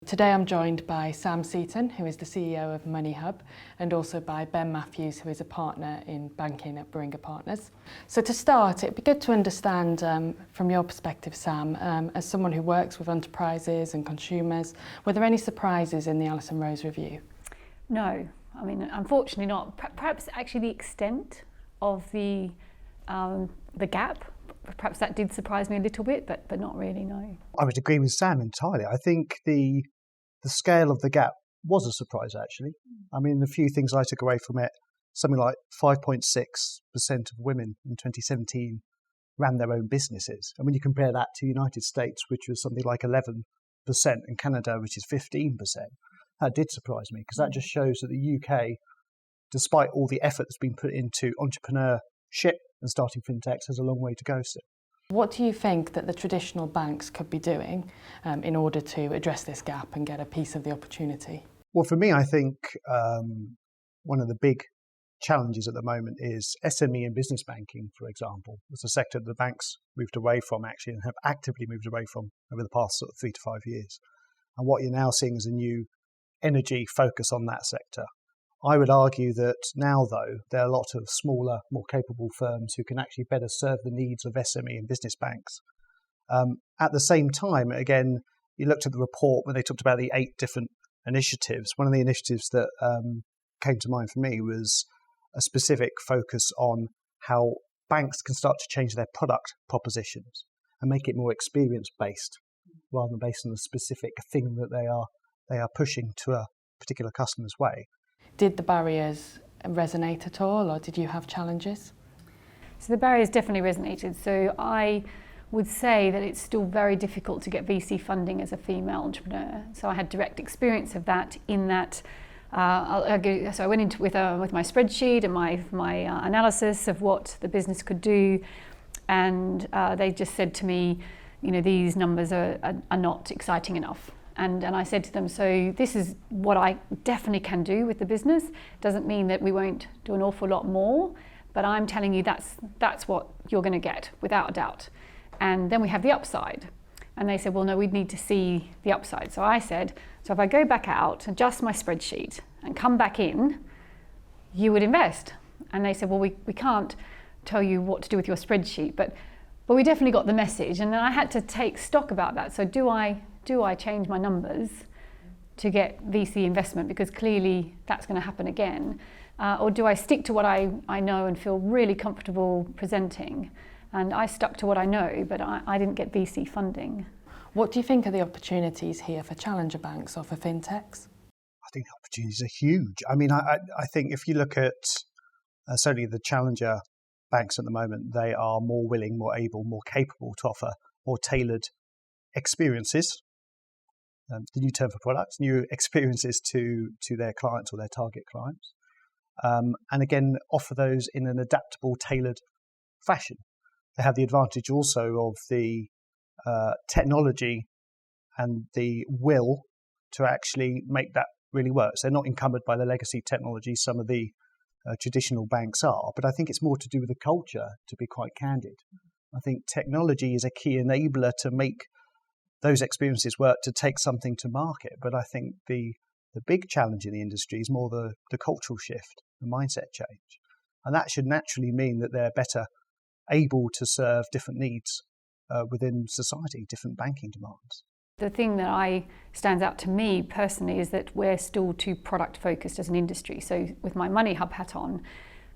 Today I'm joined by Sam Seaton, who is the CEO of MoneyHub, and also by Ben Matthews, who is a partner in banking at Baringa Partners. So to start, it'd be good to understand from your perspective, Sam, as someone who works with enterprises and consumers, were there any surprises in the Alison Rose review? No, I mean, unfortunately not. Perhaps actually the extent of the gap, perhaps that did surprise me a little bit, but not really, no. I would agree with Sam entirely. I think the scale of the gap was a surprise, actually. I mean, the few things I took away from it, something like 5.6% of women in 2017 ran their own businesses. And when you compare that to the United States, which was something like 11%, and Canada, which is 15%, that did surprise me, because that just shows that the UK, despite all the effort that's been put into entrepreneurship and starting fintechs, has a long way to go still. What do you think that the traditional banks could be doing in order to address this gap and get a piece of the opportunity? Well, for me, I think one of the big challenges at the moment is SME and business banking, for example. It's a sector that the banks moved away from, actually, and have actively moved away from over the past sort of 3 to 5 years. And what you're now seeing is a new energy focus on that sector. I would argue that now, though, there are a lot of smaller, more capable firms who can actually better serve the needs of SME and business banks. At the same time, again, you looked at the report when they talked about the 8 different initiatives. One of the initiatives that came to mind for me was a specific focus on how banks can start to change their product propositions and make it more experience-based rather than based on the specific thing that they are pushing to a particular customer's way. Did the barriers resonate at all, or did you have challenges? So the barriers definitely resonated. So I would say that it's still very difficult to get VC funding as a female entrepreneur. So I had direct experience of that in that so I went into with my spreadsheet and my analysis of what the business could do, and they just said to me, you know, these numbers are not exciting enough. And I said to them, so this is what I definitely can do with the business. Doesn't mean that we won't do an awful lot more, but I'm telling you that's what you're going to get, without a doubt. And then we have the upside. And they said, well, no, we'd need to see the upside. So I said, so if I go back out, adjust my spreadsheet, and come back in, you would invest. And they said, well, we can't tell you what to do with your spreadsheet, but we definitely got the message. And then I had to take stock about that. So do I change my numbers to get VC investment, because clearly that's going to happen again, or do I stick to what I know and feel really comfortable presenting? And I stuck to what I know, but I didn't get VC funding. What do you think are the opportunities here for challenger banks or for fintechs? I think the opportunities are huge. I mean, I think if you look at certainly the challenger banks at the moment, they are more willing, more able, more capable to offer more tailored experiences. The new term for products, new experiences to their clients or their target clients. And again, offer those in an adaptable, tailored fashion. They have the advantage also of the technology and the will to actually make that really work. So they're not encumbered by the legacy technology some of the traditional banks are, but I think it's more to do with the culture, to be quite candid. I think technology is a key enabler to make those experiences work, to take something to market. But I think the big challenge in the industry is more the cultural shift, the mindset change. And that should naturally mean that they're better able to serve different needs within society, different banking demands. The thing that stands out to me personally is that we're still too product focused as an industry. So with my MoneyHub hat on,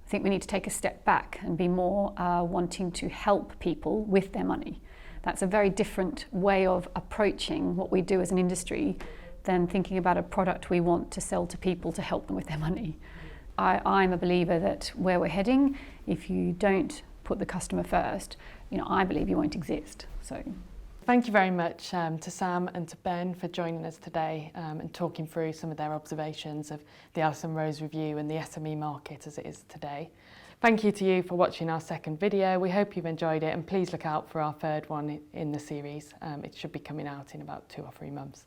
I think we need to take a step back and be more wanting to help people with their money. That's a very different way of approaching what we do as an industry than thinking about a product we want to sell to people to help them with their money. I'm a believer that where we're heading, if you don't put the customer first, I believe you won't exist. So, thank you very much to Sam and to Ben for joining us today and talking through some of their observations of the Alison Rose review and the SME market as it is today. Thank you to you for watching our second video. We hope you've enjoyed it, and please look out for our third one in the series. It should be coming out in about 2 or 3 months.